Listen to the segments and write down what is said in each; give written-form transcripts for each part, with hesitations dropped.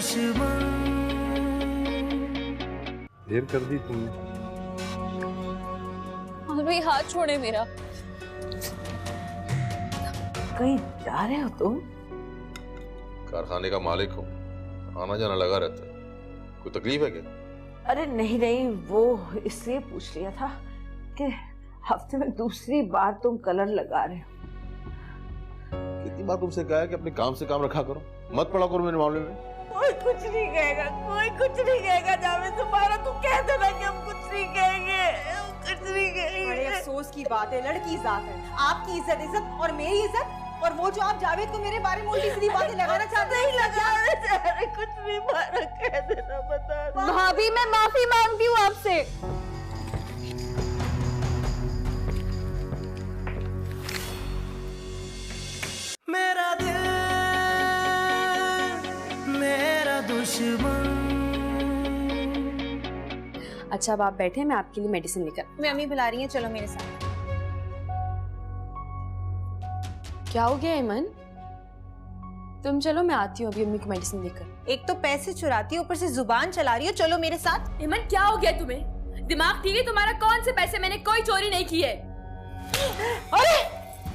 दुश्मन। देर कर दी तुमने। भाई हाथ छोड़े मेरा। कहीं जा रहे हो तुम? कारखाने का मालिक हूँ, आना जाना लगा रहता है। कोई तकलीफ है क्या? अरे नहीं नहीं, वो इसलिए पूछ लिया था कि हफ्ते में दूसरी बार तुम कलर लगा रहे हो। कितनी बार तुमसे कहा है कि अपने काम से काम रखा करो, मत पड़ा करो मेरे मामले में। कोई कुछ नहीं कहेगा, कोई कुछ नहीं कहेगा। जावेद तुम्हारा, तू कह देना कि हम कुछ नहीं कहेंगे, हम कुछ नहीं कहेंगे। बड़े अफसोस की बात है, लड़की जात है, आपकी इज्जत और मेरी इज्जत, और वो जो आप जावेद को मेरे बारे में उल्टी सीधी बातें लगाना चाहते हैं। नहीं, कुछ भी मारा कह देना, बता। भाभी मैं माफी मांगती हूँ आपसे। मेरा दिल मेरा दुश्मन। अच्छा अब आप बैठे, मैं आपके लिए मेडिसिन लेकर। मैं अम्मी बुला रही हैं, चलो मेरे साथ। क्या हो गया ऐमन? तुम चलो, मैं आती हूँ अभी अम्मी को मेडिसिन लेकर। एक तो पैसे चुराती है, ऊपर से जुबान चला रही हो, चलो मेरे साथ। ऐमन क्या हो गया तुम्हें? दिमाग ठीक है तुम्हारा? कौन से पैसे? मैंने कोई चोरी नहीं की है। अरे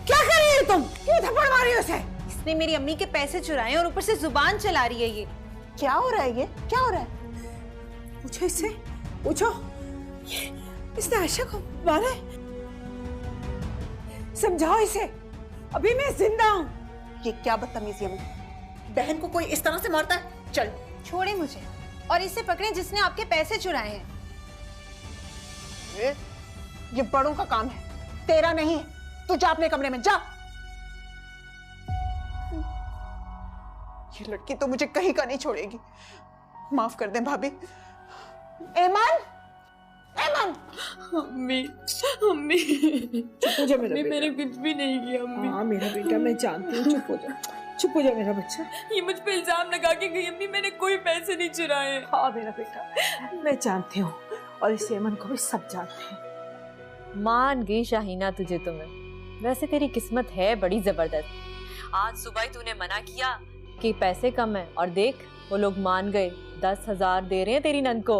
क्या कर रही हो तुम? क्यों थप्पड़ मारी हो उसे? इसने मेरी अम्मी के पैसे चुराए और ऊपर से जुबान चला रही है। ये क्या हो रहा है? ये क्या हो रहा है? पूछो इससे, पूछो। इसने आयशा को मारा है? समझाओ इसे, अभी मैं जिंदा हूँ। ये क्या बदतमीजी है? बहन को कोई इस तरह से मारता है? चल छोड़े मुझे और इसे पकड़े जिसने आपके पैसे चुराए हैं। ये बड़ों का काम है, तेरा नहीं है। तू जा अपने कमरे में जा। ये लड़की तो मुझे कहीं का नहीं छोड़ेगी। माफ कर दे भाभी। ऐमन, ऐमन। अम्मी, अम्मी, चुप हो जा मेरा बेटा। मैंने कुछ भी नहीं किया अम्मी। हाँ मेरा बेटा, मैं जानती हूँ। चुप हो जा, चुप हो जा मेरा बच्चा। ये मुझ पे इल्जाम लगा के गई अम्मी, मैंने कोई पैसे नहीं चुराए। हाँ मेरा बेटा, मैं जानती हूँ और इस ऐमन को भी सब जानते हैं। मान गई शाहीना तुझे तो मैं। वैसे तेरी किस्मत है बड़ी जबरदस्त। आज सुबह ही तूने मना किया कि पैसे कम है और देख वो लोग मान गए। 10,000 दे रहे हैं तेरी नंद को।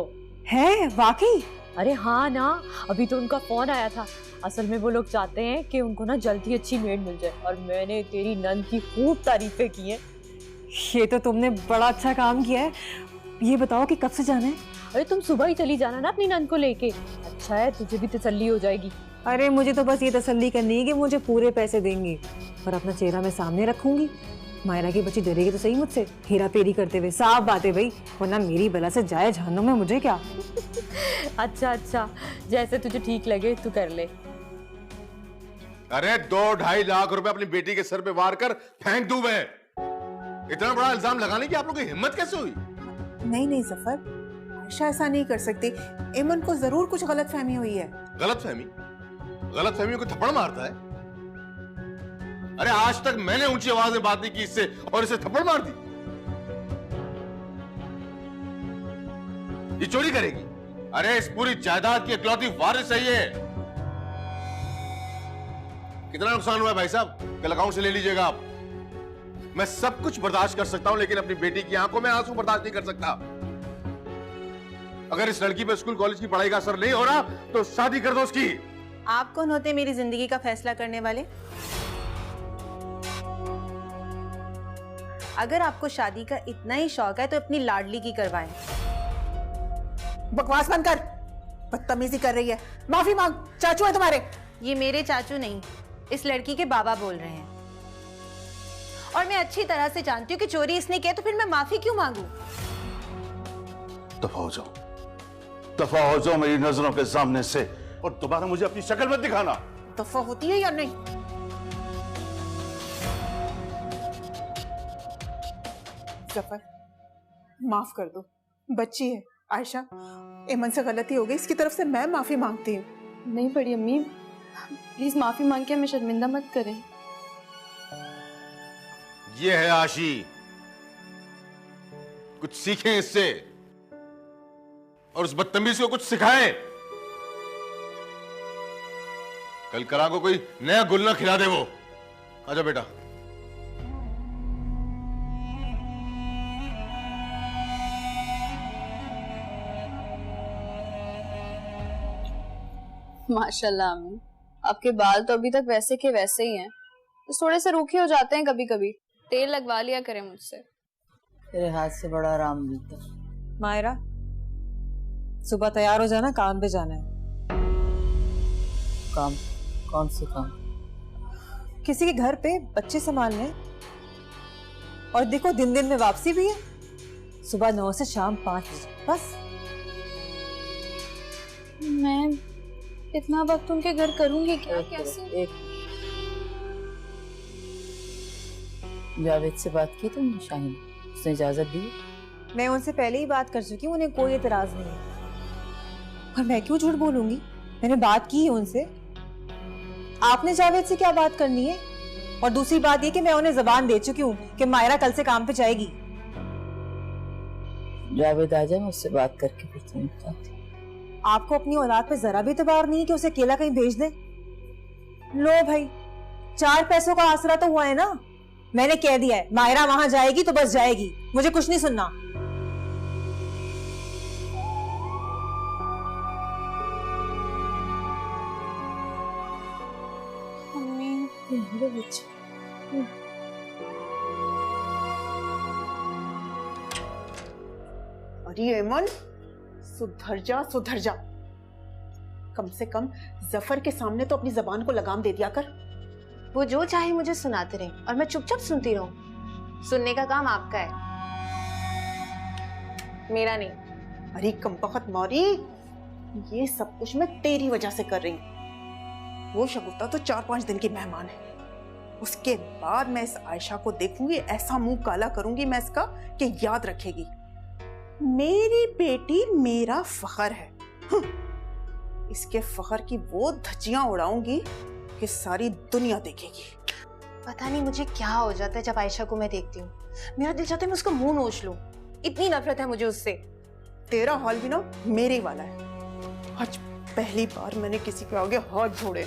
है वाकई? अरे हाँ ना, अभी तो उनका फोन आया था। असल में वो लोग चाहते हैं कि उनको ना जल्दी अच्छी मेड मिल जाए और मैंने तेरी नंद की खूब तारीफें की हैं। ये तो तुमने बड़ा अच्छा काम किया है। ये बताओ कि कब से जाना है? अरे तुम सुबह ही चली जाना ना अपनी नंद को लेके। अच्छा है, तुझे भी तसल्ली हो जाएगी। अरे मुझे तो बस ये तसल्ली करनी है कि मुझे पूरे पैसे देंगी और अपना चेहरा मैं सामने रखूंगी। मायरा की बच्ची डरेगी तो सही मुझसे हेरा फेरी करते हुए। साफ बात है भाई, वरना मेरी बला से जाए जहन्नुम में, मुझे क्या। अच्छा अच्छा, जैसे तुझे ठीक लगे तू कर ले। अरे 2-2.5 लाख रुपए अपनी बेटी के सर पे वार कर फेंक दूं मैं। इतना बड़ा इल्जाम लगाने की आप लोगों की हिम्मत कैसे हुई? नहीं नहीं जफर, आयशा ऐसा नहीं कर सकती। ऐमन को जरूर कुछ गलतफहमी हुई है। गलतफहमी? गलतफहमी को थप्पड़ मारता है? अरे आज तक मैंने ऊंची आवाज में बात नहीं की इससे और इसे थप्पड़ मार दी। ये चोरी करेगी? अरे इस पूरी जायदाद की इकलौती वारिस है ये। कितना नुकसान हुआ है भाई साहब? कल अकाउंट से ले लीजिएगा आप। मैं सब कुछ बर्दाश्त कर सकता हूं लेकिन अपनी बेटी की आंखों में आंसू बर्दाश्त नहीं कर सकता। अगर इस लड़की पे स्कूल कॉलेज की पढ़ाई का असर नहीं हो रहा तो शादी कर दो उसकी। आप कौन होते हैं मेरी जिंदगी का फैसला करने वाले? अगर आपको शादी का इतना ही शौक है तो अपनी लाडली की करवाएं। बकवास बंद कर, बदतमीजी कर रही है। माफी मांग, चाचू है तुम्हारे। ये मेरे चाचू नहीं, इस लड़की के बाबा बोल रहे हैं। और मैं अच्छी तरह से जानती हूँ कि चोरी इसने की, तो फिर मैं माफी क्यों मांगू? दफा हो जाओ, दफा हो जाओ मेरी नजरों के सामने से और दोबारा मुझे अपनी शक्ल मत दिखाना। दफा होती है या नहीं? जफर माफ कर दो, बच्ची है आयशा, ऐमन से गलती हो गई, इसकी तरफ से मैं माफी मांगती हूँ। नहीं बड़ी अम्मी, प्लीज माफी मांग के हमें शर्मिंदा मत करें। ये है आशी, कुछ सीखें इससे और उस बदतमीज को कुछ सिखाएं। कल करा को कोई नया गुल ना खिला दे वो। आजा बेटा। माशाल्लाह अम्मी, आपके बाल तो अभी तक वैसे के वैसे ही हैं, तो थोड़े से रूखे हो जाते हैं कभी कभी। तेल लगवा लिया करें मुझसे। तेरे हाथ से बड़ा आराम मिलता। मायरा, सुबह तैयार हो जाना, काम पे जाना है। काम? कौन से काम? किसी के घर पे बच्चे संभालने। और देखो दिन दिन में वापसी भी है, सुबह 9 से शाम 5 बजे बस। मैं इतना वक्त उनके घर करूंगी क्या? कैसे? एक जावेद से बात की तुमने शाहीन? उसने इजाजत दी? मैं उनसे पहले ही बात कर चुकी हूँ, उन्हें कोई एतराज नहीं है। और मैं क्यों झूठ बोलूंगी, मैंने बात की है उनसे। आपने जावेद से क्या बात करनी है? और दूसरी बात ये कि मैं उन्हें जबान दे चुकी हूँ कि मायरा कल से काम पे जाएगी। जावेद आ जाए, मैं उससे बात करके फिर तुम्हें बताती हूँ। आपको अपनी औलाद पे जरा भी इतबार नहीं है कि उसे अकेला कहीं भेज दे? लो भाई, 4 पैसों का आसरा तो हुआ है ना। मैंने कह दिया है मायरा वहां जाएगी तो बस जाएगी, मुझे कुछ नहीं सुनना। अरे एमन, सुधर जा सुधर जा। कम से कम जफर के सामने तो अपनी जबान को लगाम दे दिया कर। वो जो चाहे मुझे सुनाते रहे और मैं चुपचाप सुनती रहूं। सुनने का काम आपका है, मेरा नहीं। अरे कमबख्त मौरी, ये सब कुछ मैं तेरी वजह से कर रही हूँ। वो शगुफ्ता तो 4-5 दिन की मेहमान है, उसके बाद मैं इस आयशा को देखूंगी, ऐसा मुंह काला करूंगी मैं इसका कि याद रखेगी। मेरी बेटी मेरा फख्र है। इसके फख्र की वो धज्जियां उड़ाऊंगी कि सारी दुनिया देखेगी। पता नहीं मुझे क्या हो जाता है जब आयशा को मैं देखती हूँ। मेरा दिल चाहता है मैं उसका मुंह नोच लूं, इतनी नफरत है मुझे उससे। तेरा हाल भी ना मेरे ही वाला है। आज पहली बार मैंने किसी के आगे हाथ जोड़े।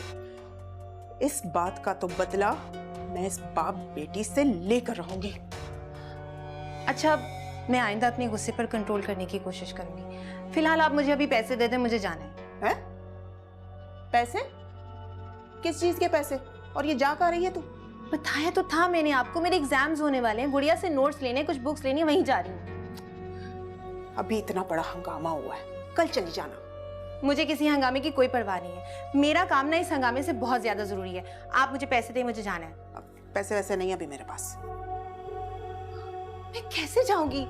इस बात का तो बदला मैं इस बाप बेटी से लेकर रहूंगी। अच्छा, मैं आइंदा अपने गुस्से पर कंट्रोल करने की कोशिश करूंगी। फिलहाल आप मुझे अभी पैसे दे दें, मुझे जाना है। पैसे? किस चीज के पैसे? और ये जा कहाँ रही है तू? बताया तो था मैंने आपको, मेरे एग्जाम्स होने वाले हैं, गुड़िया से नोट्स लेने, कुछ बुक्स लेनी, वहीं जा रही हूँ। अभी इतना बड़ा हंगामा हुआ है, कल चली जाना। मुझे किसी हंगामे की कोई परवाह नहीं है। मेरा काम ना इस हंगामे से बहुत ज्यादा जरूरी है। आप मुझे पैसे दें, मुझे जाना है। पैसे वैसे नहीं अभी मेरे पास। मैं कैसे जाऊंगी?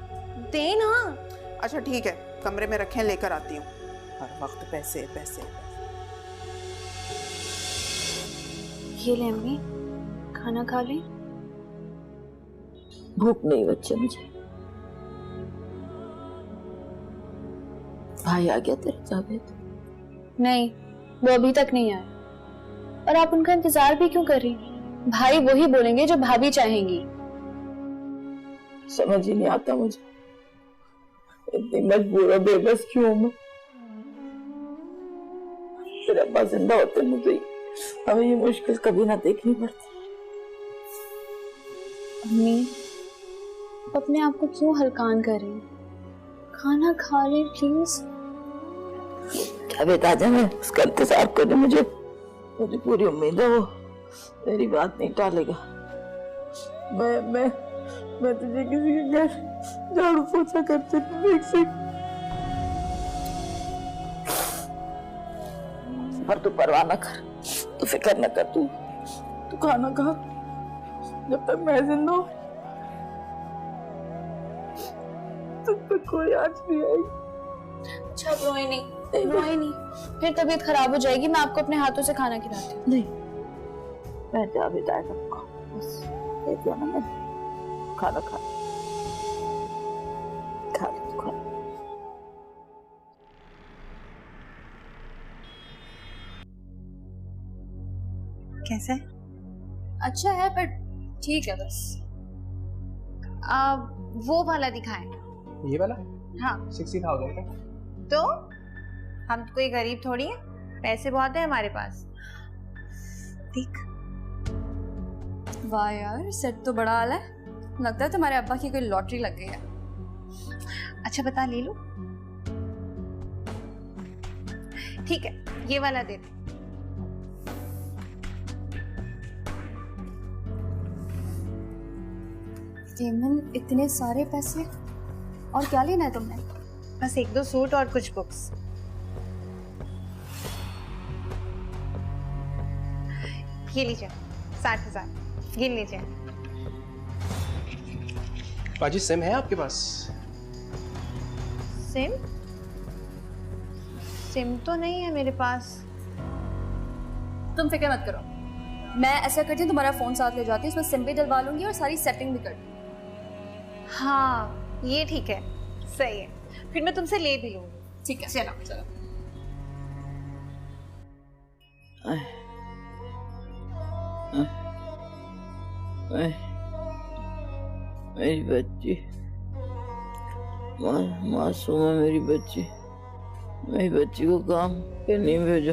दे ना। अच्छा ठीक है, कमरे में रखें, लेकर आती हूँ। हर वक्त पैसे पैसे। ये ले अम्मी, खाना खा ले। भूख नहीं बच्चे मुझे। भाई आ गया तेरा जावेद? नहीं, वो अभी तक नहीं आया। और आप उनका इंतजार भी क्यों कर रही? भाई वही बोलेंगे जो भाभी चाहेंगी। समझ ही नहीं आता मुझे, इतनी मजबूर और बेबस क्यों मैं? तेरे अब्बा जिंदा होते मुझे हमें ये मुश्किल कभी ना देखनी पड़ती। अम्मी, अपने आप को क्यों हलकान कर रही? खाना खा ले प्लीज। जावेद आ जाए, मैं उसका इंतजार करूं। मुझे पूरी उम्मीद है वो मेरी बात नहीं टालेगा। मैं तुझे किसी के घर झाड़ू पोछा करते देख सकती। पर तू परवाह न कर, तू फिक्र न कर। तू खाना खा जब तक मैं जिंदा हूं। तुम पे कोई आज नहीं आई। अच्छा रोए नहीं, रोए नहीं, फिर तबीयत खराब हो जाएगी। मैं आपको अपने हाथों से खाना खिलाती हूँ। नहीं, मैं जावेद आए सबको बस दे दिया ना मैंने। खाना खा कैसा है? अच्छा है पर ठीक है बस। वो वाला दिखाएं। ये वाला? हाँ 60,000 का। तो हम कोई गरीब थोड़ी है, पैसे बहुत है हमारे पास। देख, वाह यार, सेट तो बड़ा आला है। लगता है तुम्हारे अब्बा की कोई लॉटरी लग गई है। अच्छा बता, ले लो। ठीक है, ये वाला दे दे। एमन, इतने सारे पैसे, और क्या लेना है तुमने? बस 1-2 सूट और कुछ बुक्स। ये लीजिए 60,000, गिन लीजिए। बाजी सिम है आपके पास? सिम? सिम तो नहीं है मेरे पास। तुम फिक्र मत करो, मैं ऐसा करती हूँ, तुम्हारा फोन साथ ले जाती हूँ, उसमें सिम भी डलवा लूंगी और सारी सेटिंग भी कर दूंगी। हाँ ये ठीक है, सही है, फिर मैं तुमसे ले भी लूंगी। ठीक है, चलो चलो। मेरी बच्ची मासूम है, मेरी बच्ची को काम पे नहीं भेजो,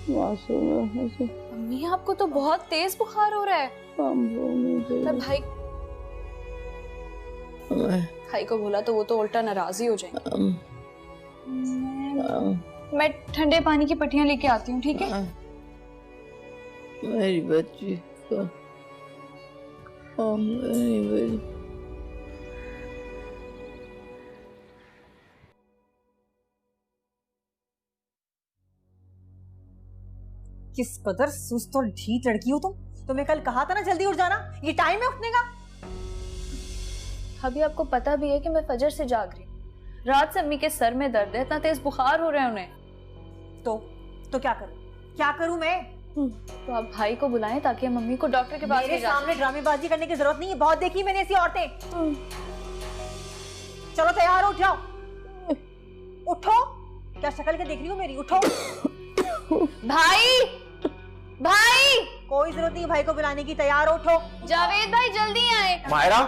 मासूम है। मम्मी आपको तो बहुत तेज बुखार हो रहा है। मैं भाई को बोला तो वो तो उल्टा नाराज ही हो जाएंगे। मैं ठंडे पानी की पट्टियां लेके आती हूँ, ठीक है? मेरी बच्ची को किस कदर सुस्त और ढीठ लड़की हो तुम। तुम्हें कल कहा था ना जल्दी उठ जाना, ये टाइम है उठने का। अभी आपको पता भी है कि मैं फजर से जाग रही हूँ। रात से अम्मी के सर में दर्द है, इतना तेज बुखार हो रहा है उन्हें। तो क्या करूं मैं? तो आप भाई को बुलाएं ताकि हम मम्मी को डॉक्टर के पास ले जा सकें। सामने ड्रामेबाजी करने की जरूरत नहीं है, बहुत देखी मैंने ऐसी औरतें। चलो तैयार हो, जाओ उठो। क्या शक्ल के देख रही हो मेरी? उठो। भाई कोई जरूरत नहीं भाई को बुलाने की, तैयार उठो। जावेद भाई जल्दी आए। मायरा,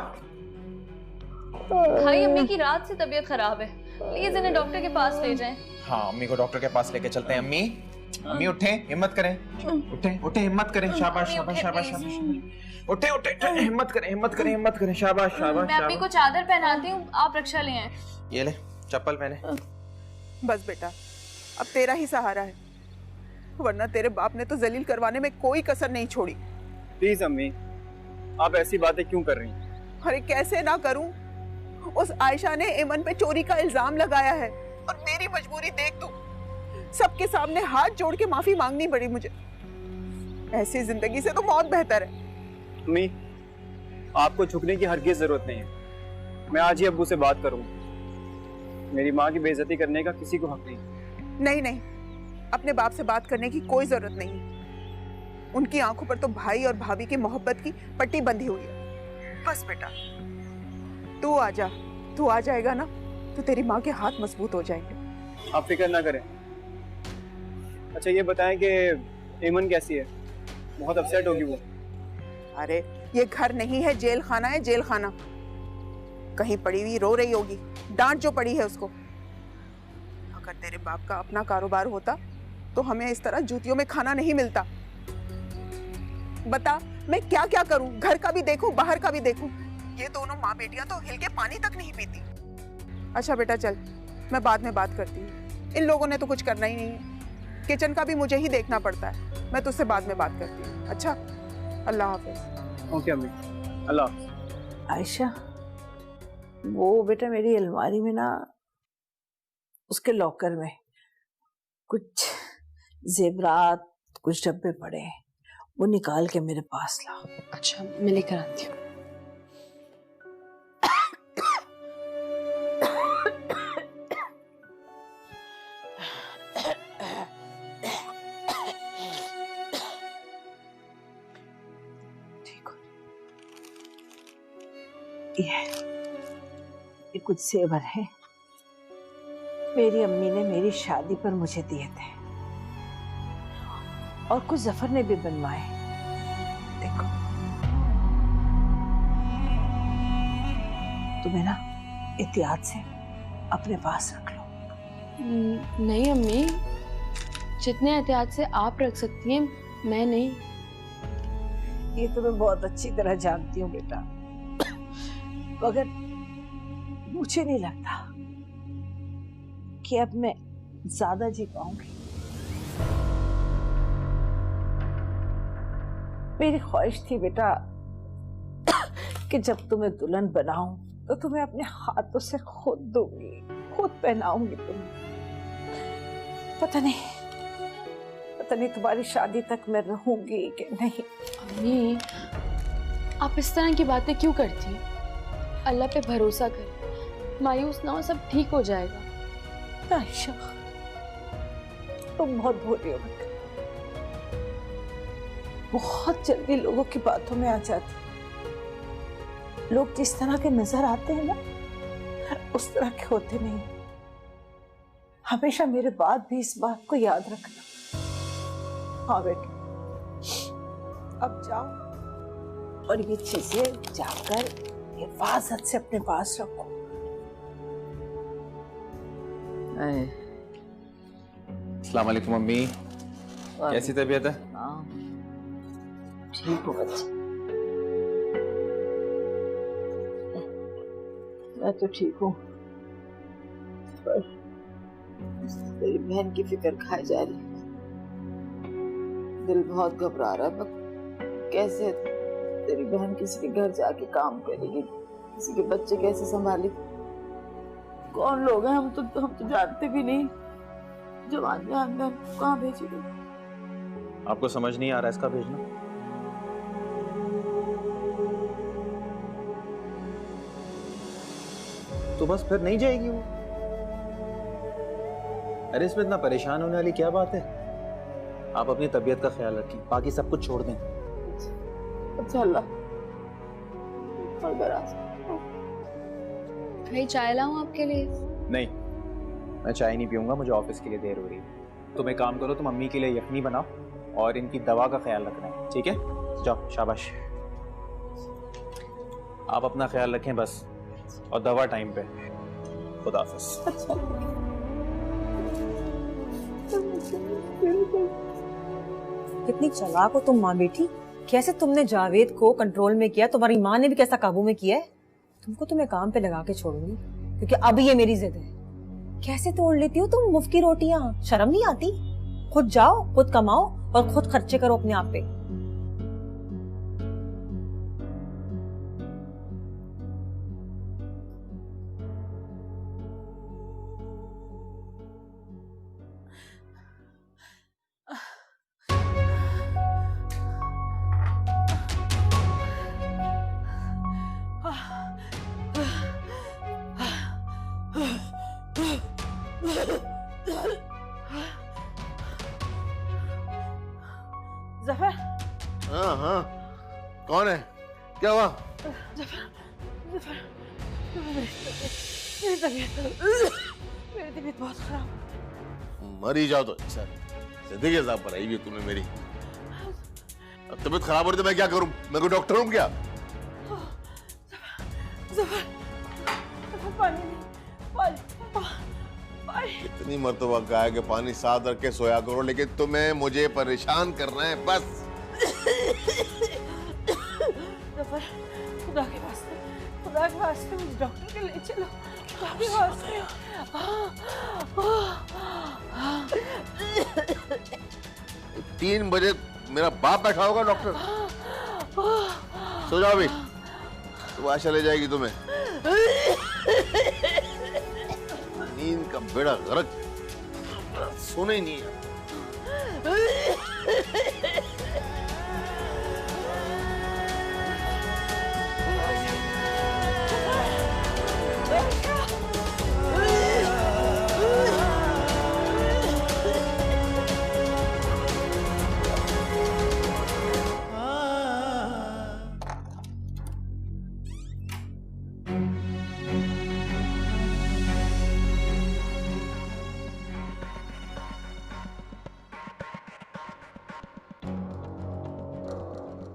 भाई अम्मी की रात से तबीयत खराब है, प्लीज इन्हें डॉक्टर के पास ले जाएं। हाँ अम्मी को डॉक्टर के पास लेके चलते हैं। अम्मी उठें, हिम्मत करें, उठें हिम्मत करें। शाबाश शाबाश शाबाश शाबाश। उठें हिम्मत करें। शाबाश। मैं अम्मी को चादर पहनाती हूँ, आप रक्षा ले आए। ये ले चप्पल पहने। बस बेटा, अब तेरा ही सहारा है, वरना तेरे बाप ने तो जलील करवाने में कोई कसर नहीं छोड़ी। प्लीज अम्मी, आप ऐसी बातें क्यों कर रही हैं? अरे कैसे ना करूं, उस आयशा ने एमन पे चोरी का इल्जाम लगाया है और मेरी मजबूरी देख तू, सबके सामने हाथ जोड़ के माफी मांगनी पड़ी मुझे। ऐसी जिंदगी से तो मौत बेहतर है। अम्मी, आपको झुकने की हरगिज जरूरत नहीं है। मैं आज ही अब्बू से बात करूंगा। मेरी माँ की बेइज्जती करने का किसी को हक नहीं। नहीं, अपने बाप से बात करने की कोई जरूरत नहीं। उनकी आंखों पर तो भाई और भाभी की मोहब्बत की पट्टी बंधी हुई है। बस बेटा तू आ जाएगा ना तो तेरी माँ के हाथ मजबूत हो जाएंगे। आप फिक्र ना करें। अच्छा ये बताएं कि एमन कैसी है? बहुत अपसेट होगी वो। अरे ये घर नहीं है, जेल खाना है, जेल खाना। कहीं पड़ी हुई रो रही होगी, डांट जो पड़ी है उसको। अगर तेरे बाप का अपना कारोबार होता तो हमें इस तरह जूतियों में खाना नहीं मिलता। बता मैं क्या क्या करूं, घर का भी देखूं, बाहर का भी देखूं। ये दोनों माँ बेटियां तो हिल के पानी तक नहीं पीती। अच्छा बेटा चल, मैं बाद में बात करती हूँ। इन लोगों ने तो कुछ करना ही नहीं है, किचन का भी मुझे ही देखना पड़ता है। मैं तुझसे बाद में बात करती हूँ। अच्छा, अल्लाह हाफिज। ओके अम्मी, अल्लाह हाफिज। आयशा, वो बेटा मेरी अलमारी में ना, उसके लॉकर में कुछ जेवरात, कुछ डब्बे पड़े हैं, वो निकाल के मेरे पास लाओ। अच्छा मैं लेकर आती हूँ। ये कुछ सेवर है, मेरी अम्मी ने मेरी शादी पर मुझे दिए थे, और कुछ जफर ने भी बनवाए। देखो, तुम्हें ना एहतियात से अपने पास रख लो। नहीं अम्मी, जितने एहतियात से आप रख सकती हैं मैं नहीं। ये तो मैं बहुत अच्छी तरह जानती हूँ बेटा, मगर मुझे नहीं लगता कि अब मैं ज्यादा जी पाऊंगी। मेरी ख्वाहिश थी बेटा कि जब तुम्हें दुल्हन बनाऊं तो तुम्हें अपने हाथों से खुद दूंगी, खुद पहनाऊंगी तुम्हें। पता नहीं तुम्हारी शादी तक मैं रहूंगी कि नहीं। अम्मी, आप इस तरह की बातें क्यों करती हैं? अल्लाह पे भरोसा कर, मायूस ना हो, सब ठीक हो जाएगा। आयशा, तुम बहुत भोली हो बेटा, बहुत जल्दी लोगों की बातों में आ जाती। लोग जिस तरह के नजर आते हैं ना, उस तरह के होते नहीं। हमेशा मेरे बाद भी इस बात को याद रखना। हाँ बेटा, अब जाओ और ये चीजें जाकर हिफाजत से अपने पास रखो। अस्सलाम वालेकुम अम्मी, कैसी तबीयत है? ठीक हो बच्चे, मैं तो ठीक हूँ, पर तेरी बहन की फिक्र खाई जा रही है। दिल बहुत घबरा रहा है। कैसे तेरी बहन किसी के घर जाके काम करेगी, किसी के बच्चे कैसे संभालेगी? कौन लोग हैं? हम तो जानते भी नहीं। जवान में कहाँ भेजेंगे? आपको समझ नहीं आ रहा इसका भेजना? तो बस फिर नहीं जाएगी वो। अरे इसमें इतना परेशान होने वाली क्या बात है? आप अपनी तबीयत का ख्याल रखें, बाकी सब कुछ छोड़ दें। अच्छा अल्लाह, भाई चाय लाऊं आपके लिए? नहीं, मैं चाय नहीं पीऊंगा, मुझे ऑफिस के लिए देर हो रही है। तुम एक काम करो, तुम अम्मी के लिए यखनी बनाओ और इनकी दवा का ख्याल रखना है, ठीक है? जाओ, शाबाश। आप अपना ख्याल रखें बस, और दवा टाइम पे। खुदा हाफिज। कितनी चालाक हो तुम माँ बेटी। कैसे तुमने जावेद को कंट्रोल में किया, तुम्हारी माँ ने भी कैसा काबू में किया है। तुमको तो मैं काम पे लगा के छोड़ूंगी, क्योंकि अब ये मेरी जिद है। कैसे तोड़ लेती हो तुम मुफ्त की रोटियां? शर्म नहीं आती? खुद जाओ, खुद कमाओ और खुद खर्चे करो अपने आप पे। जफर। हाँ हाँ, कौन है? क्या हुआ? जफर, मेरी तबीयत बहुत खराब। मर ही जाओ तो अच्छा। जिंदगी अजाब पर आई हुई तुमने मेरी। अब तबीयत खराब हो रही तो मैं क्या करूं? मैं कोई डॉक्टर हूं क्या? जफर, पानी नहीं, पानी। इतनी मर्तबा कहा है कि पानी साथ रख के सोया करो, लेकिन तुम्हें मुझे परेशान करना है बस। जफर, खुदा के वास्ते मुझे डॉक्टर के ले चलो। खुदा के वास्ते। 3 बजे मेरा बाप बैठा होगा डॉक्टर। सो जाओ भी, तो आशा ले जाएगी तुम्हें। नींद का बेड़ा गर्क, सोने ही नहीं है।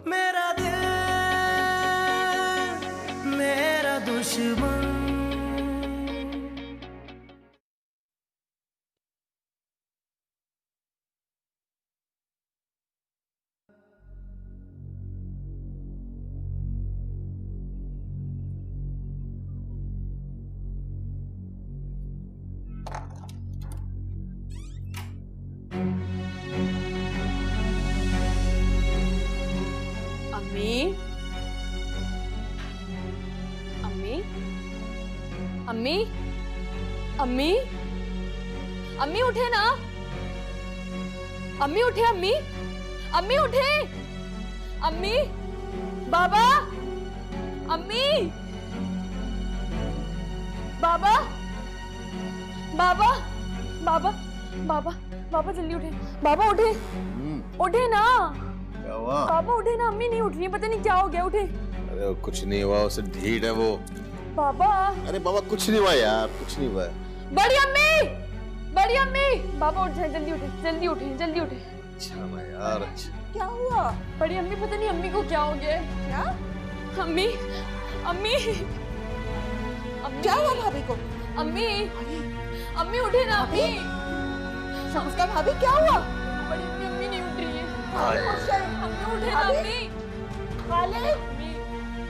मेरा दिल मेरा दुश्मन। अम्मी, अम्मी, अम्मी उठे ना, अम्मी उठे, अम्मी, अम्मी उठे, अम्मी, बाबा, अम्मी, बाबा, बाबा, बाबा, बाबा, बाबा जल्दी उठे, बाबा उठे, उठे ना, क्या हुआ? बाबा उठे ना, अम्मी नहीं उठ रही है, पता नहीं क्या हो गया, उठे। अरे कुछ नहीं हुआ, उसे ढीठ है वो। बाबा, अरे बाबा कुछ नहीं हुआ यार, कुछ नहीं हुआ। बड़ी अम्मी, बड़ी अम्मी, बाबा उठ जाए, जल्दी उठे, जल्दी उठे, जल्दी उठे। अच्छा ना यार, अच्छा। क्या हुआ? बड़ी अम्मी, पता नहीं अम्मी को क्या हो गया है। क्या? अम्मी, अम्मी, क्या हुआ भाभी को? अम्मी, अम्मी उठे ना, अम्मी। उसका भाभी क्या हुआ? बड़ी अम्मी, अम्मी नहीं उठ रही है। अम्मी उठे ना, अम्मी। खालिद,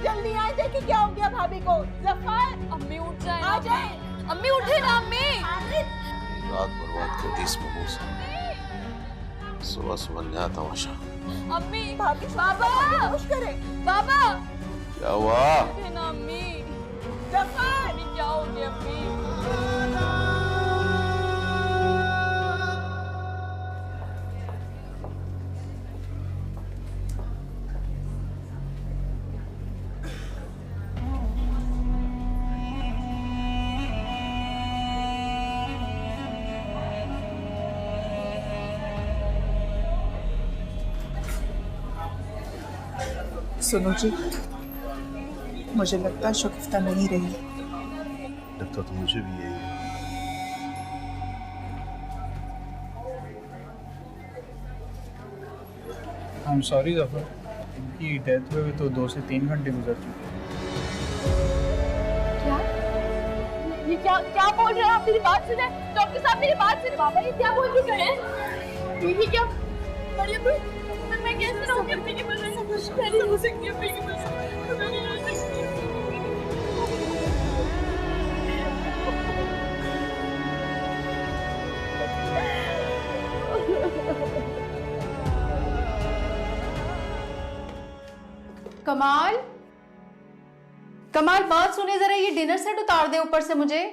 जल्दी आए, देखिए क्या हो गया भाभी को। जफर, अम्मी उठ जाए, आ जाए। अम्मी उठे ना, अम्मी। रात बर्बाद कर दी इस बहू से, सुबह सुबह नया तमाशा। अम्मी, भाभी, बाबा, होश करे। बाबा, क्या हुआ? उठे ना, अम्मी। जफर, अम्मी क्या हो गया, अम्मी? सुनो जी, मुझे लगता है शगुफ्ता नहीं रही। लगता तो मुझे भी यही है। I'm sorry जफर, इनकी डेथ हुए तो 2 से 3 घंटे गुजर चुके। क्या? ये क्या बोल रहे हैं आप? मेरी बात सुने डॉक्टर साहब, मेरी बात सुने। बाबा ये क्या बोल रहे हैं? ये क्या? बड़ी अम्मी, मैं कैसे रहूंगी अम्मी के बगैर? मैं नहीं हो सकती अम्मी के बगैर, मैं नहीं रह सकती। कमाल, कमाल बात सुने जरा, ये डिनर सेट उतार दे ऊपर से मुझे।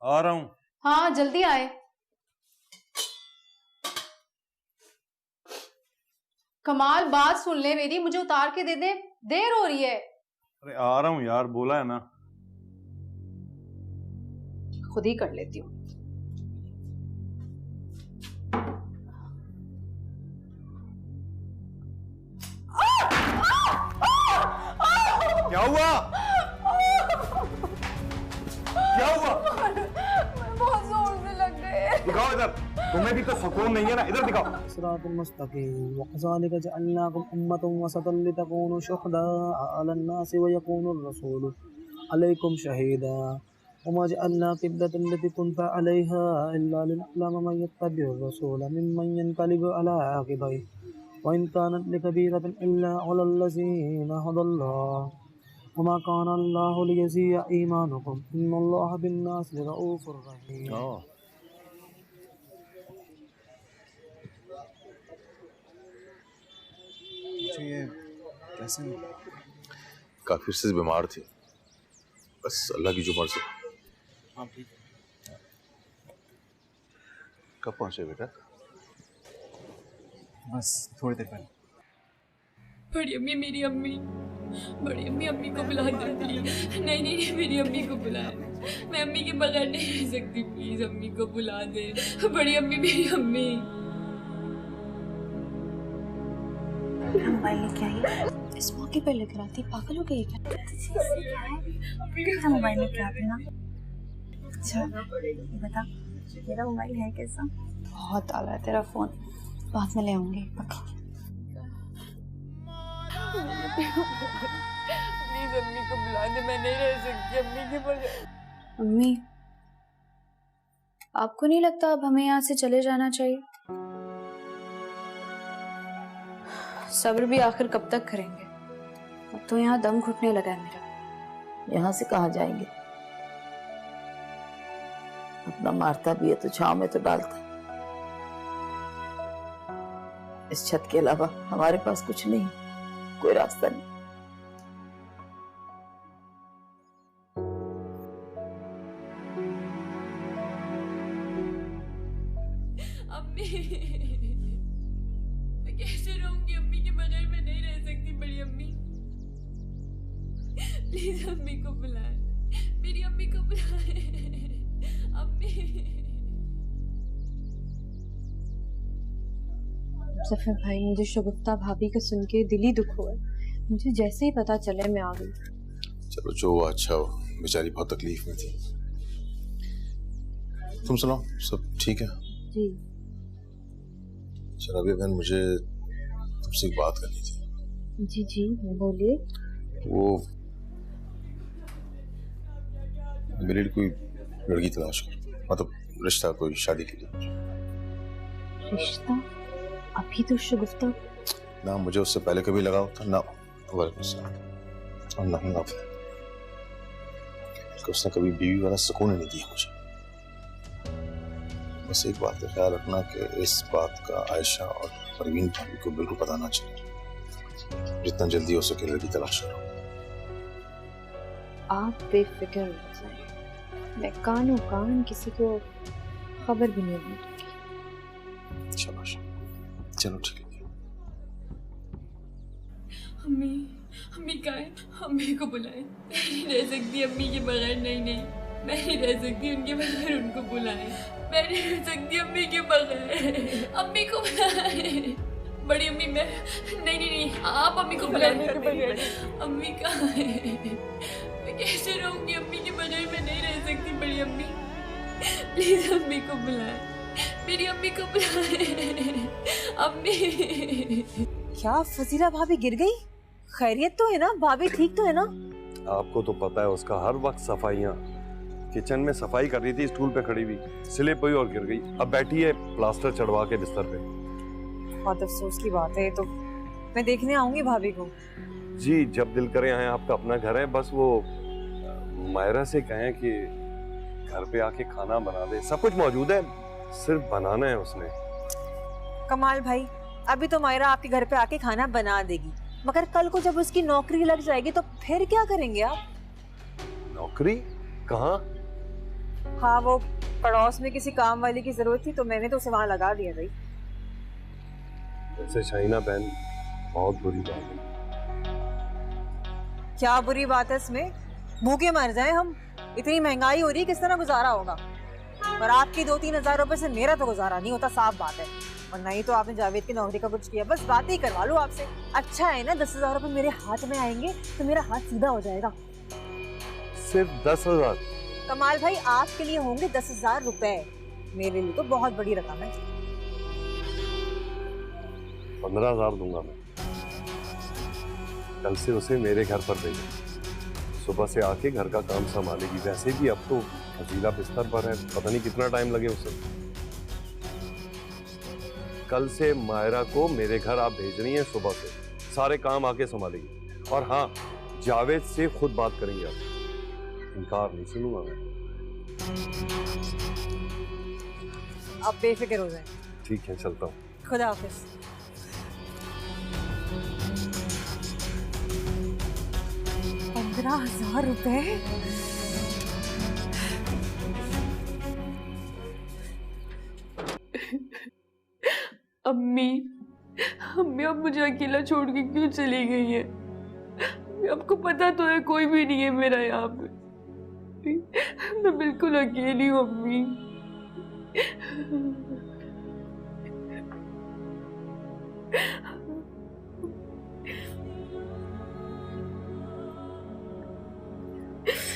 आ रहा हूं। हाँ जल्दी आए। कमाल बात सुन ले मेरी, मुझे उतार के दे दे, देर हो रही है। अरे आ रहा हूं यार, बोला है ना। खुद ही कर लेती हूँ। क्या हुआ? क्या हुआ? बहुत जोर से लग गए। दिखाओ इधर, तुम्हें भी तो सुकून नहीं है ना, इधर दिखाओ। सिरातुल मुस्तकीम वकज़ालिका जअलनाकुम उम्मतन वसतन लितकूनु शुहदाअ अलन्नासि वयकूनुर रसूलु अलैकुम शहीदा वमा जअलना क़िब्लतन लती कुनता अलैहा इल्ला लिनअलम मन यत्तबिउर रसूला मिम्मन यनक़लिबु अला आक़िबैहि व इन कानत लिकबीरतन इल्ला अलल लज़ीना हदल्लाह वमा काना अल्लाहु लियज़िअ ईमानकुम इन्नल्लाहा बिन्नासि लरऊफ़ुर रहीम। ये कैसे? काफी से बीमार थी, बस अल्लाह की जो मर्जी। हाँ ठीक। कब पहुंचे बेटा? बस थोड़ी देर पहले। बड़ी अम्मी, मेरी अम्मी, बड़ी अम्मी, अम्मी को बुला दे। नहीं नहीं नहीं, मेरी अम्मी को बुला। मैं अम्मी के बगैर नहीं रह सकती, प्लीज अम्मी को बुला दे। बड़ी अम्मी, मेरी अम्मी। मोबाइल लेके आई, इस मौके पर लेकर आती, पागल हो गई क्या? मोबाइल लेके आती ना। अच्छा ये बता, तेरा मोबाइल है कैसा? बहुत आला है तेरा फोन, बाद में ले आऊंगी पक्का। प्लीज अम्मी को बुला दे, मैं नहीं रह सकती अम्मी के बगैर। अम्मी, आपको नहीं लगता अब हमें यहाँ से चले जाना चाहिए? सब्र भी आखिर कब तक करेंगे? अब तो यहाँ दम घुटने लगा है मेरा। यहाँ से कहाँ जाएंगे? अपना मारता भी है तो छांव में तो डालता। इस छत के अलावा हमारे पास कुछ नहीं, कोई रास्ता नहीं। प्लीज अम्मी को बुलाए, मेरी अम्मी को बुलाए। अम्मी। सफर भाई, मुझे शगुफ्ता भाभी का सुन के दिल ही दुख हुआ। मुझे जैसे ही पता चले मैं आ गई। चलो जो हुआ अच्छा हो, बेचारी बहुत तकलीफ में थी। तुम सुनाओ, सब ठीक है? जी। शराबी बहन, मुझे तुमसे एक बात करनी थी। जी जी बोलिए। वो मेरे लिए कोई लड़की तलाश कर, मतलब रिश्ता, कोई शादी के लिए। रिश्ता? अभी तो शगुफ्ता ना मुझे उससे पहले कभी लगा था, ना और नहीं ना उसने कभी बीवी वाला सुकून नहीं दिया मुझे। बस एक बात का ख्याल रखना कि इस बात का आयशा और परवीन भाभी को बिल्कुल पता ना चले। जितना जल्दी हो सके लड़की तलाश करो। आप बेफिक्र हो जाए, मैं कानों कान किसी को खबर भी नहीं दूंगी। शाबाश, चलो ठीक है। अम्मी, अम्मी कहाँ है? अम्मी को बुलाए, मैं नहीं रह सकती अम्मी के बगैर। नहीं नहीं, मैं नहीं रह सकती उनके बगैर, उनको बुलाए। मैं नहीं रह सकती अम्मी के बगैर, अम्मी को बुलाए। बड़ी अम्मी, मैं नहीं नहीं नहीं, आप अम्मी को बुलाए। अम्मी कहाँ है? मैं कैसे रहूंगी अम्मी के बगैर? मैं नहीं रह सकती बड़ी अम्मी, प्लीज अम्मी को बुलाए, मेरी अम्मी को बुलाए। अम्मी। क्या फजीला भाभी गिर गई? खैरियत तो है ना? भाभी ठीक तो है ना? आपको तो पता है उसका हर वक्त सफाइयाँ। किचन में सफाई कर रही थी, स्टूल पे खड़ी हुई स्लिप हुई और गिर गई। अब बैठी है प्लास्टर चढ़वा के बिस्तर पे। बहुत अफसोस की बात है। तो मैं देखने आऊंगी भाभी को। जी, जब दिल करे आए, आपका अपना घर है। बस वो मायरा से कहें कि घर पे आके खाना बना दे, सब कुछ मौजूद है, सिर्फ बनाना है उसने। कमाल भाई, अभी तो मायरा आपके घर पे आके खाना बना देगी, मगर कल को जब उसकी नौकरी लग जाएगी तो फिर क्या करेंगे आप? नौकरी? कहाँ? हाँ, वो पड़ोस में किसी काम वाली की जरूरत थी तो मैंने तो उसे वहाँ लगा दिया भाई। वैसे शाहीना बहन, बहुत बुरी बात है। क्या बुरी बात है इसमें? भूखे मर जाए हम, इतनी महंगाई हो रही है, किस तरह गुजारा होगा? और आपकी 2-3 हजार रुपए से मेरा तो गुजारा नहीं होता, साफ बात है। और नहीं तो आपने जावेद की नौकरी का कुछ किया, बस बात ही करवा लूं आपसे। अच्छा है ना, 10,000 रुपए मेरे हाथ में आएंगे तो मेरा हाथ सीधा हो जाएगा। सिर्फ 10,000? कमाल भाई, आपके लिए होंगे 10,000 रुपए, मेरे लिए तो बहुत बड़ी रकम है। 15,000 दूंगा मैं। कल से उसे मेरे घर पर भेजना, सुबह से आके घर का काम संभालेगी। वैसे भी अब तो फजीला बिस्तर पर है, पता नहीं कितना टाइम लगे उसे। कल से मायरा को मेरे घर आप भेज रही हैं, सुबह से सारे काम आके संभालेगी। और हाँ, जावेद से खुद बात करेंगे आप, इनकार नहीं सुनूंगा मैं। आप बेफिक्र हो जाए। ठीक है, चलता हूँ। खुदा हाफिज। ₹15,000? अम्मी, अम्मी अब मुझे अकेला छोड़ के क्यों चली गई है? आपको पता तो है कोई भी नहीं है मेरा यहाँ पे, मैं बिल्कुल अकेली हूँ अम्मी।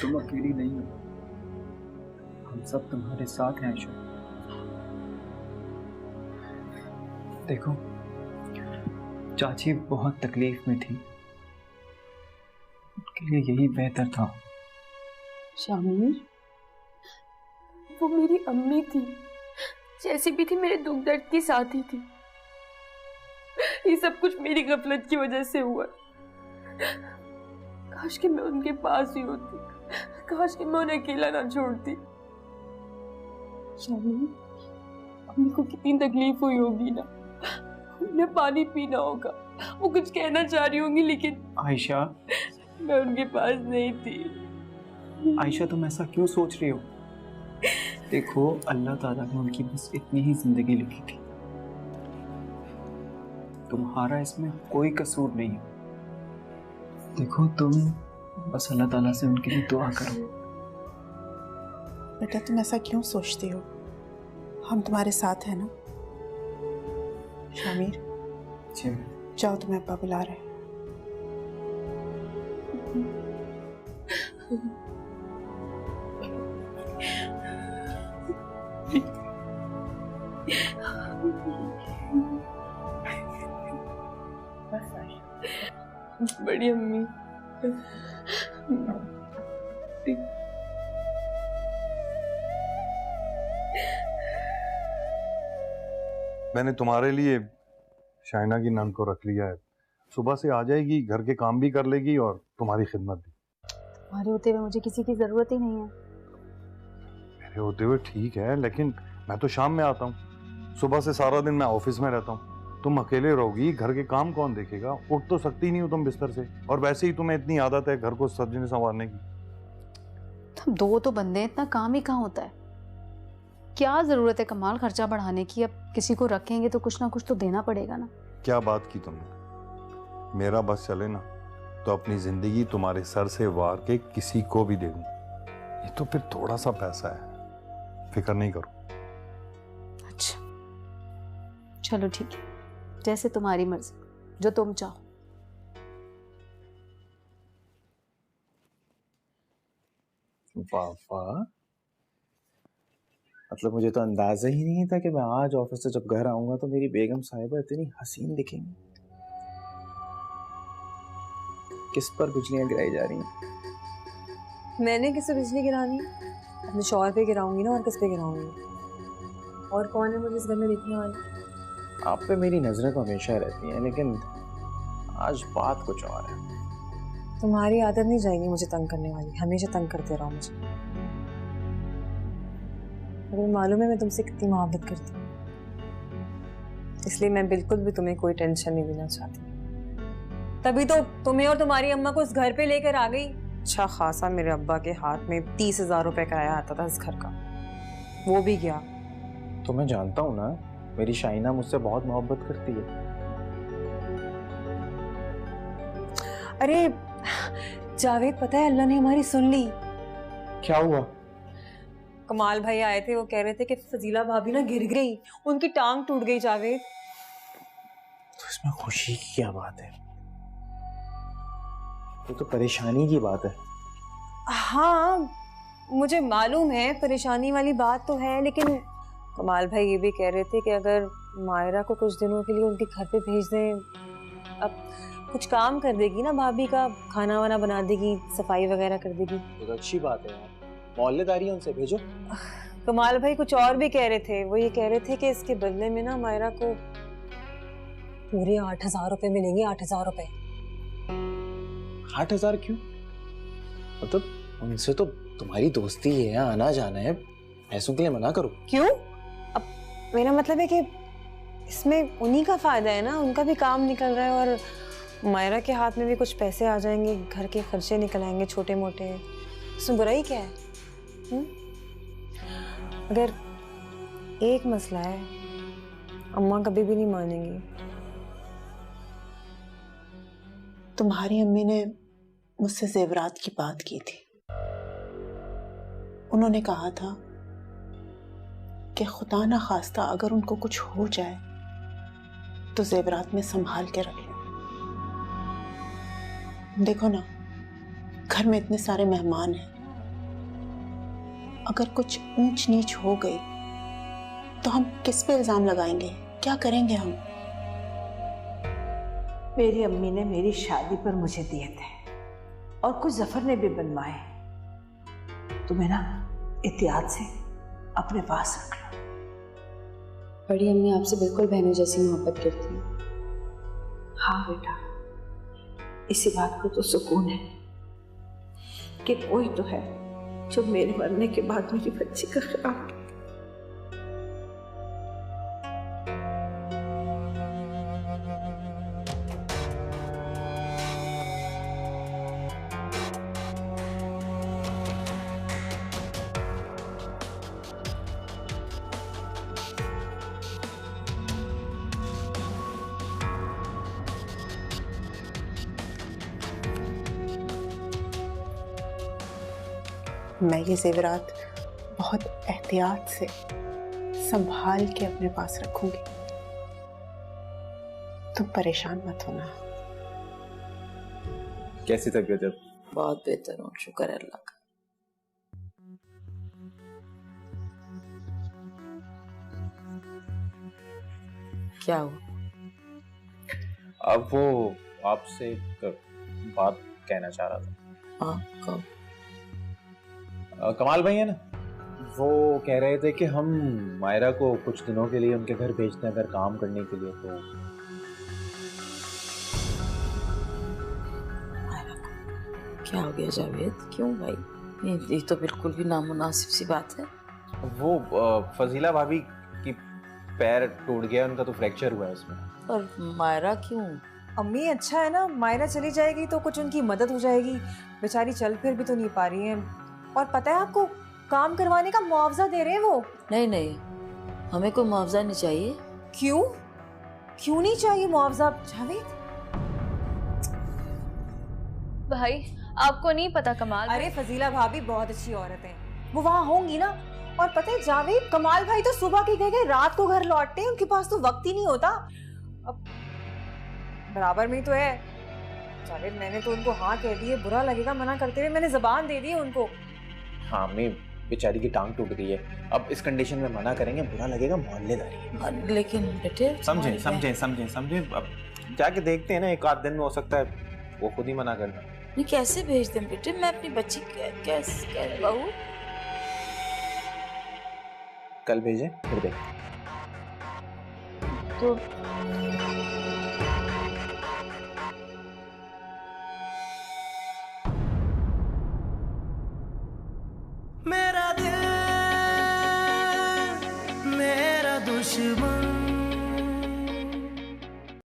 तुम अकेली नहीं हो, हम सब तुम्हारे साथ हैं आयशा। देखो, चाची बहुत तकलीफ में थी, उनके लिए यही बेहतर था। शामिर, वो मेरी अम्मी थी, जैसी भी थी मेरे दुख दर्द की साथी थी। ये सब कुछ मेरी गफलत की वजह से हुआ। काश कि मैं उनके पास ही होती, काश कि मैं उन्हें अकेला ना छोड़ती। शामिर, अम्मी को कितनी तकलीफ हुई होगी ना, उन्हें पानी पीना होगा, वो कुछ कहना चाह रही होंगी, लेकिन आयशा, मैं उनके पास नहीं थी। आयशा, तुम ऐसा क्यों सोच रही हो? देखो, अल्लाह ताला ने उनकी बस इतनी ही जिंदगी लिखी थी, तुम्हारा इसमें कोई कसूर नहीं है। देखो, तुम बस अल्लाह ताला से उनके लिए दुआ करो। बेटा तुम ऐसा क्यों सोचती हो? हम तुम्हारे साथ हैं ना। शामिर जी जाओ, तुम्हें अब्बा बुला रहे हैं। बड़ी अम्मी। मैंने तुम्हारे लिए शाइना की नन को रख लिया है। सुबह से आ जाएगी, घर के काम भी कर लेगी और तुम्हारी खिदमत भी। तुम्हारे होते हुए मुझे किसी की जरूरत ही नहीं है। मेरे होते हुए ठीक है, लेकिन मैं तो शाम में आता हूँ। सुबह से सारा दिन मैं ऑफिस में रहता हूँ। तुम अकेले रहोगी, घर के काम कौन देखेगा? उठ तो सकती नहीं हो तुम बिस्तर से, और वैसे ही तुम्हें इतनी आदत है घर को सजने संवारने की। हम दो तो बंदे हैं, इतना काम ही कहाँ होता है? क्या जरूरत है कमाल खर्चा बढ़ाने की? अब किसी को रखेंगे तो कुछ ना कुछ तो देना पड़ेगा ना। क्या बात की तुमने? मेरा बस चले ना तो अपनी जिंदगी तुम्हारे सर से वार के किसी को भी दे दूं। ये तो फिर थोड़ा सा पैसा है, फिक्र नहीं करो। अच्छा चलो ठीक है, जैसे तुम्हारी मर्जी, जो तुम चाहो। वाह, मतलब मुझे तो अंदाजा ही नहीं था कि मैं आज ऑफिस से जब घर आऊंगा तो मेरी बेगम साहिबा इतनी हसीन दिखेंगी। किस पर बिजलियां गिराई जा रही हैं? मैंने किसे बिजली गिरानी? अपने शौहर पे गिराऊंगी ना, और किस पे गिराऊंगी? और कौन है मुझे इस घर में देखने वाला? आप पे मेरी नजरें तो हमेशा रहती हैं, लेकिन आज बात कुछ और है। तुम्हारी आदत नहीं जाएगी मुझे तंग करने वाली, हमेशा तंग करते रहो मुझे। मुझे मालूम है मैं तुमसे कितनी मोहब्बत करती हूँ, इसलिए मैं बिल्कुल भी तुम्हें कोई टेंशन नहीं देना चाहती। तभी तो तुम्हें और तुम्हारी अम्मा को इस घर पे लेकर आ गई। अच्छा खासा मेरे अब्बा के हाथ में 30,000 रुपए किराया आता था इस घर का, वो भी गया। तो मैं जानता हूँ ना, मेरी शाइना मुझसे बहुत मोहब्बत करती है। अरे जावेद, पता है अल्लाह ने हमारी सुन ली। क्या हुआ? कमाल भाई आए थे, वो कह रहे थे कि फजीला भाभी ना गिर गई, उनकी टांग टूट गई। जावेद, तो इसमें खुशी की क्या बात है? ये तो परेशानी की बात है। हाँ मुझे मालूम है परेशानी वाली बात तो है, लेकिन कमाल भाई ये भी कह रहे थे कि अगर मायरा को कुछ दिनों के लिए उनके घर पे भेज दें। अब कुछ काम कर देगी ना भाभी का, खाना वाना बना देगी, सफाई वगैरह कर देगी। तो अच्छी बात है यार, मोहल्लेदारी है, उनसे भेजो। कमाल भाई कुछ और भी कह रहे थे। वो ये कह रहे थे कि इसके बदले में ना मायरा को पूरे 8,000 रुपए मिलेंगे। 8,000 रुपए। 8,000 क्यों? मतलब उनसे तो तुम्हारी दोस्ती है, आना जाना है, पैसों के लिए मना करो। क्यों? अब मेरा मतलब है कि इसमें उन्हीं का फायदा है ना, उनका भी काम निकल रहा है और मायरा के हाथ में भी कुछ पैसे आ जाएंगे, घर के खर्चे निकल आएंगे छोटे मोटे। इसमें बुराई क्या है? अगर एक मसला है, अम्मा कभी भी नहीं मानेंगी। तुम्हारी अम्मी ने मुझसे जेवरात की बात की थी। उन्होंने कहा था कि खुदा ना खास्ता अगर उनको कुछ हो जाए तो जेवरात में संभाल के रख लो। देखो ना, घर में इतने सारे मेहमान हैं, अगर कुछ ऊंच नीच हो गई तो हम किस पे इल्जाम लगाएंगे? क्या करेंगे हम? मेरी अम्मी ने मेरी शादी पर मुझे दिए थे और कुछ जफर ने भी बनवाए। तुम्हें ना एहतियात से अपने पास रख लो। बड़ी अम्मी आपसे बिल्कुल बहनों जैसी मोहब्बत करती हैं। हाँ बेटा, इसी बात को तो सुकून है कि कोई तो है जो मेरे मरने के बाद मेरी बच्ची का ख्याल रखे। मैं ये जेवरात बहुत एहतियात से संभाल के अपने पास रखूंगी। तुम परेशान मत होना। कैसी तबीयत है? बहुत बेहतर हूँ, शुक्र है अल्लाह का। क्या हुआ? अब वो आपसे एक बात कहना चाह रहा था। हाँ, कब? कमाल भाई है ना, वो कह रहे थे कि हम मायरा को कुछ दिनों के लिए उनके घर भेजते हैं अगर काम करने के लिए। तो क्या हो गया जावेद? क्यों भाई? ये तो बिल्कुल भी नामुनासिब सी बात है। वो फजीला भाभी की पैर टूट गया उनका, तो फ्रैक्चर हुआ है उसमें। और मायरा क्यों? अम्मी अच्छा है ना, मायरा चली जाएगी तो कुछ उनकी मदद हो जाएगी। बेचारी चल फिर भी तो नहीं पा रही है। और पता है आपको, काम करवाने का मुआवजा दे रहे हैं वो। नहीं नहीं, हमें कोई मुआवजा नहीं चाहिए। क्यों? क्यों नहीं चाहिए मुआवजा जावेद? भाई आपको नहीं पता कमाल। अरे फजीला भाभी बहुत अच्छी औरत है, वो वहाँ होंगी ना। और पता है जावेद, कमाल भाई तो सुबह के गए रात को घर लौटते हैं, उनके पास तो वक्त ही नहीं होता। अब बराबर में ही तो है जावेद, मैंने तो उनको हाँ कह दी है, बुरा लगेगा मना करते हुए, मैंने जबान दे दी है उनको। हाँ मैं बेचारी की टांग टूट गई है, अब इस कंडीशन में मना करेंगे बुरा लगेगा, मोहल्लेदारी है। लेकिन बेटे समझे समझे समझे समझे, अब जाके देखते हैं ना, एक आध दिन में हो सकता है वो खुद ही मना करना। नहीं कैसे भेज दें बेटे, मैं अपनी बच्ची कैसे बहू? कल भेजे फिर देख। तो